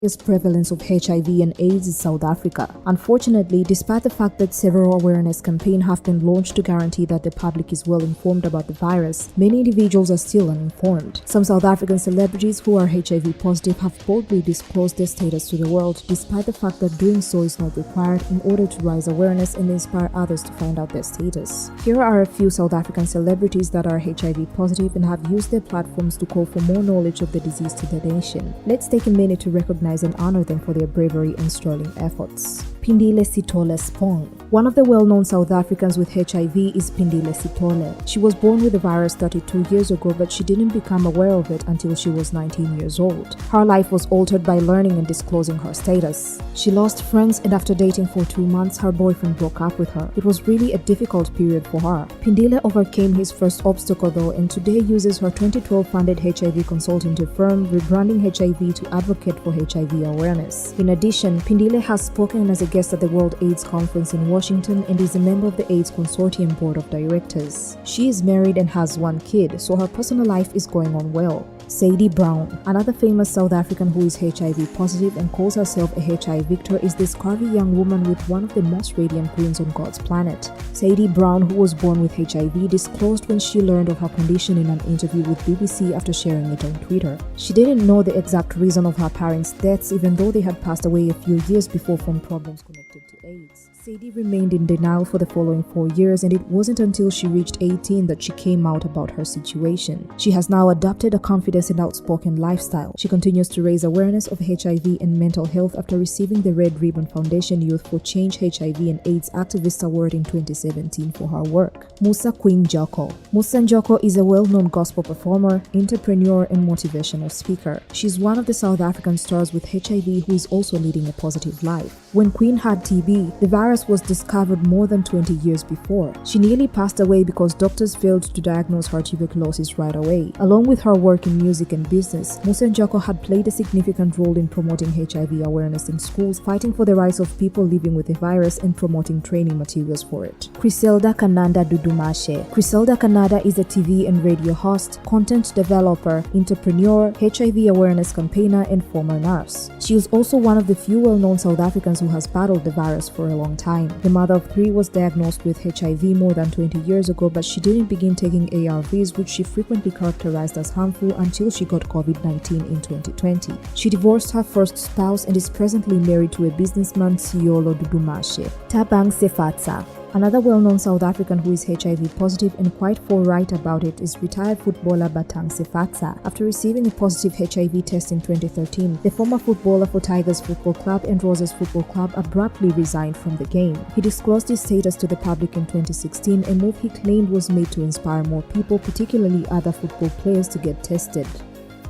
Prevalence of HIV and AIDS in South Africa. Unfortunately, despite the fact that several awareness campaigns have been launched to guarantee that the public is well informed about the virus, many individuals are still uninformed. Some South African celebrities who are HIV positive have boldly disclosed their status to the world, despite the fact that doing so is not required in order to raise awareness and inspire others to find out their status. Here are a few South African celebrities that are HIV positive and have used their platforms to call for more knowledge of the disease to the nation. Let's take a minute to recognize and honor them for their bravery and sterling efforts. Pindile Sithole Spong. One of the well-known South Africans with HIV is Pindile Sithole. She was born with the virus 32 years ago, but she didn't become aware of it until she was 19 years old. Her life was altered by learning and disclosing her status. She lost friends, and after dating for 2 months, her boyfriend broke up with her. It was really a difficult period for her. Pindile overcame his first obstacle though, and today uses her 2012 funded HIV consulting firm, rebranding HIV to advocate for HIV awareness. In addition, Pindile has spoken as a guest at the World AIDS Conference in Washington and is a member of the AIDS Consortium Board of Directors. She is married and has 1 kid, so her personal life is going on well. Sadie Brown. Another famous South African who is HIV positive and calls herself a HIV victor is this curvy young woman with one of the most radiant queens on God's planet. Sadie Brown, who was born with HIV, disclosed when she learned of her condition in an interview with BBC after sharing it on Twitter. She didn't know the exact reason of her parents' deaths, even though they had passed away a few years before from problems connected to AIDS. Sadie remained in denial for the following 4 years, and it wasn't until she reached 18 that she came out about her situation. She has now adopted a confident and outspoken lifestyle. She continues to raise awareness of HIV and mental health after receiving the Red Ribbon Foundation Youth for Change HIV and AIDS Activist Award in 2017 for her work. Musa Queen Njoko. Musa Njoko is a well-known gospel performer, entrepreneur, and motivational speaker. She's one of the South African stars with HIV who is also leading a positive life. When Queen had TB, the virus was discovered more than 20 years before. She nearly passed away because doctors failed to diagnose her tuberculosis right away. Along with her work in music and business, Musa Njoko had played a significant role in promoting HIV awareness in schools, fighting for the rights of people living with the virus, and promoting training materials for it. Criselda Kananda Dudumashe. Criselda Kananda is a TV and radio host, content developer, entrepreneur, HIV awareness campaigner, and former nurse. She is also one of the few well-known South Africans who has battled the virus for a long time. The mother of 3 was diagnosed with HIV more than 20 years ago, but she didn't begin taking ARVs, which she frequently characterized as harmful, until she got COVID-19 in 2020. She divorced her first spouse and is presently married to a businessman, Siolo Dudumashe. Thabang Sefatsa. Another well-known South African who is HIV positive and quite forthright about it is retired footballer Batang Sefatsa. After receiving a positive HIV test in 2013, the former footballer for Tigers Football Club and Roses Football Club abruptly resigned from the game. He disclosed his status to the public in 2016, a move he claimed was made to inspire more people, particularly other football players, to get tested.